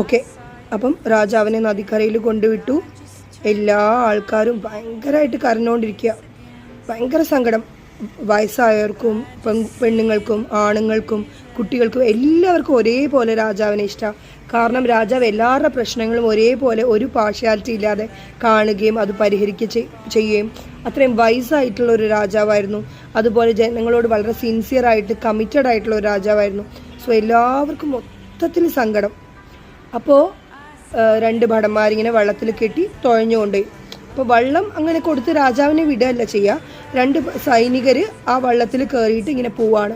Okay. അപ്പം രാജാവിനെ നദിക്കരയിൽ കൊണ്ടുവിട്ടു. എല്ലാ ആൾക്കാരും ഭയങ്കരമായിട്ട് കരഞ്ഞുകൊണ്ടിരിക്കുക. ഭയങ്കര സങ്കടം. വയസ്സായവർക്കും പെണ്ണുങ്ങൾക്കും ആണുങ്ങൾക്കും കുട്ടികൾക്കും എല്ലാവർക്കും ഒരേപോലെ രാജാവിനെ ഇഷ്ടമാണ്. കാരണം രാജാവ് എല്ലാവരുടെ പ്രശ്നങ്ങളും ഒരേപോലെ ഒരു പാർഷ്യാലിറ്റി ഇല്ലാതെ കാണുകയും അത് ചെയ്യുകയും അത്രയും വയസ്സായിട്ടുള്ള ഒരു രാജാവായിരുന്നു. അതുപോലെ ജനങ്ങളോട് വളരെ സിൻസിയറായിട്ട് കമ്മിറ്റഡ് ആയിട്ടുള്ള ഒരു രാജാവായിരുന്നു. സോ എല്ലാവർക്കും മൊത്തത്തിൽ സങ്കടം. അപ്പോൾ 2 ഭടന്മാരിങ്ങനെ വെള്ളത്തിൽ കെട്ടി തുഴഞ്ഞുകൊണ്ടേ. അപ്പോൾ വെള്ളം അങ്ങനെ കൊടുത്ത് രാജാവിനെ വിടുകയല്ല ചെയ്യുക. 2 സൈനികർ ആ വെള്ളത്തിൽ കയറിയിട്ട് ഇങ്ങനെ പോവാണ്.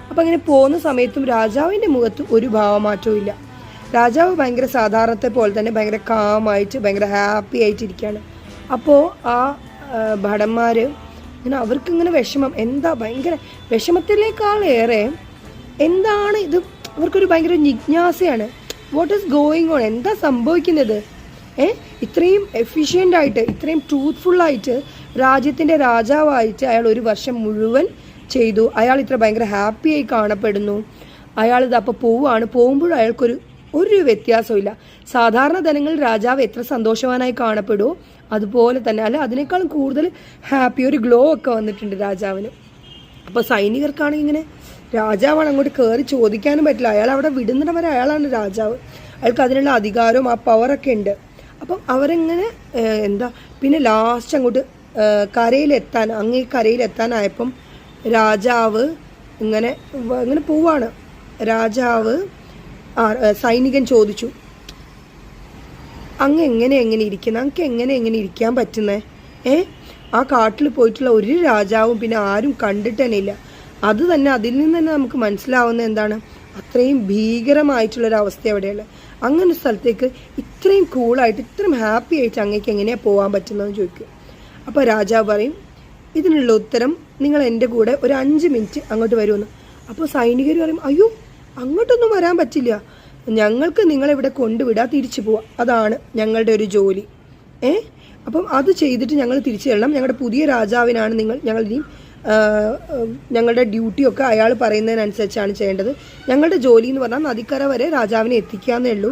അപ്പോൾ അങ്ങനെ പോകുന്ന സമയത്തും രാജാവിൻ്റെ മുഖത്ത് ഒരു ഭാവമാറ്റവും ഇല്ല. രാജാവ് ഭയങ്കര സാധാരണത്തെ പോലെ തന്നെ ഭയങ്കര കാമായിട്ട് ഭയങ്കര ഹാപ്പി ആയിട്ടിരിക്കുകയാണ്. അപ്പോൾ ആ ഭടന്മാർ ഇങ്ങനെ അവർക്കിങ്ങനെ വിഷമം, എന്താ ഭയങ്കര വിഷമത്തിലേക്കാളേറെ എന്താണ് ഇത്, അവർക്കൊരു ഭയങ്കര ജിജ്ഞാസയാണ്. വാട്ട് ഈസ് ഗോയിങ് ഓൺ, എന്താ സംഭവിക്കുന്നത്? ഇത്രയും എഫിഷ്യൻ്റായിട്ട് ഇത്രയും ട്രൂത്ത്ഫുള്ളായിട്ട് രാജ്യത്തിൻ്റെ രാജാവായിട്ട് അയാൾ 1 വർഷം മുഴുവൻ ചെയ്തു. അയാൾ ഇത്ര ഭയങ്കര ഹാപ്പിയായി കാണപ്പെടുന്നു. അയാളിത് അപ്പോൾ പോകുമ്പോഴും അയാൾക്കൊരു വ്യത്യാസമില്ല. സാധാരണ ജനങ്ങളിൽ രാജാവ് എത്ര സന്തോഷവാനായി കാണപ്പെടുമോ അതുപോലെ തന്നെ, അല്ല അതിനേക്കാളും കൂടുതൽ ഹാപ്പി, ഒരു ഗ്ലോ ഒക്കെ വന്നിട്ടുണ്ട് രാജാവിന്. അപ്പോൾ സൈനികർക്കാണെങ്കിൽ ഇങ്ങനെ രാജാവാണ്, അങ്ങോട്ട് കയറി ചോദിക്കാനും പറ്റില്ല. അയാൾ അവിടെ വിടുന്നിടം വരെ അയാളാണ് രാജാവ്. അയാൾക്ക് അതിനുള്ള അധികാരവും ആ പവറൊക്കെ ഉണ്ട്. അപ്പം അവരെങ്ങനെ പിന്നെ ലാസ്റ്റ് അങ്ങോട്ട് കരയിലെത്താനായപ്പം രാജാവ് ഇങ്ങനെ പോവാണ്. സൈനികൻ ചോദിച്ചു, അങ്ങ് എങ്ങനെ ഇരിക്കുന്നത്, അങ്ങക്ക് എങ്ങനെ ഇരിക്കാൻ പറ്റുന്നേ? ആ കാട്ടിൽ പോയിട്ടുള്ള ഒരു രാജാവും പിന്നെ ആരും കണ്ടിട്ട് തന്നെ ഇല്ല. അതിൽ നിന്ന് തന്നെ നമുക്ക് മനസ്സിലാവുന്ന എന്താണ്, അത്രയും ഭീകരമായിട്ടുള്ളൊരവസ്ഥ എവിടെയുള്ളത്. അങ്ങനെ ഒരു സ്ഥലത്തേക്ക് ഇത്രയും കൂളായിട്ട് ഇത്രയും ഹാപ്പി ആയിട്ട് അങ്ങേക്ക് എങ്ങനെയാണ് പോകാൻ പറ്റുന്നതെന്ന് ചോദിക്കും. അപ്പോൾ രാജാവ് പറയും, ഇതിനുള്ള ഉത്തരം നിങ്ങൾ എൻ്റെ കൂടെ ഒരു 5 മിനിറ്റ് അങ്ങോട്ട് വരുമെന്ന്. അപ്പോൾ സൈനികർ പറയും, അയ്യോ അങ്ങോട്ടൊന്നും വരാൻ പറ്റില്ല, ഞങ്ങൾക്ക് നിങ്ങളിവിടെ കൊണ്ടുവിടാൻ തിരിച്ചു പോവാം, അതാണ് ഞങ്ങളുടെ ഒരു ജോലി. അപ്പം അത് ചെയ്തിട്ട് ഞങ്ങൾ തിരിച്ചു തരണം. ഞങ്ങളുടെ പുതിയ രാജാവിനാണ് ഞങ്ങളുടെ ഡ്യൂട്ടിയൊക്കെ അയാൾ പറയുന്നതിനനുസരിച്ചാണ് ചെയ്യേണ്ടത്. ഞങ്ങളുടെ ജോലി എന്ന് പറഞ്ഞാൽ നദിക്കര വരെ രാജാവിനെ എത്തിക്കാന്നേ ഉള്ളൂ.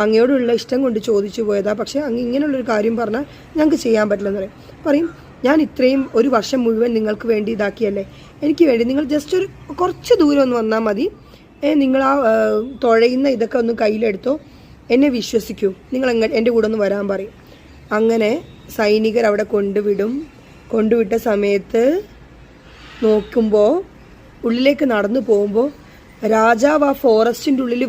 അങ്ങയോടുള്ള ഇഷ്ടം കൊണ്ട് ചോദിച്ചു പോയതാ, പക്ഷേ അങ്ങ് ഇങ്ങനെയുള്ളൊരു കാര്യം പറഞ്ഞാൽ ഞങ്ങൾക്ക് ചെയ്യാൻ പറ്റില്ലെന്ന് പറയും. ഞാൻ ഇത്രയും 1 വർഷം മുഴുവൻ നിങ്ങൾക്ക് വേണ്ടി ഇതാക്കിയല്ലേ, എനിക്ക് വേണ്ടി നിങ്ങൾ ജസ്റ്റ് കുറച്ച് ദൂരം ഒന്ന് വന്നാൽ മതി. നിങ്ങൾ ആ തുഴയുന്ന ഇതൊക്കെ ഒന്ന് കയ്യിലെടുത്തോ, എന്നെ വിശ്വസിക്കൂ, നിങ്ങൾ എൻ്റെ കൂടെ ഒന്ന് വരാൻ പറയും. അങ്ങനെ സൈനികർ അവിടെ കൊണ്ടുവിട്ട സമയത്ത് നോക്കുമ്പോൾ ഉള്ളിലേക്ക് നടന്നു പോകുമ്പോൾ രാജാവ് ആ ഫോറസ്റ്റിൻ്റെ ഉള്ളിൽ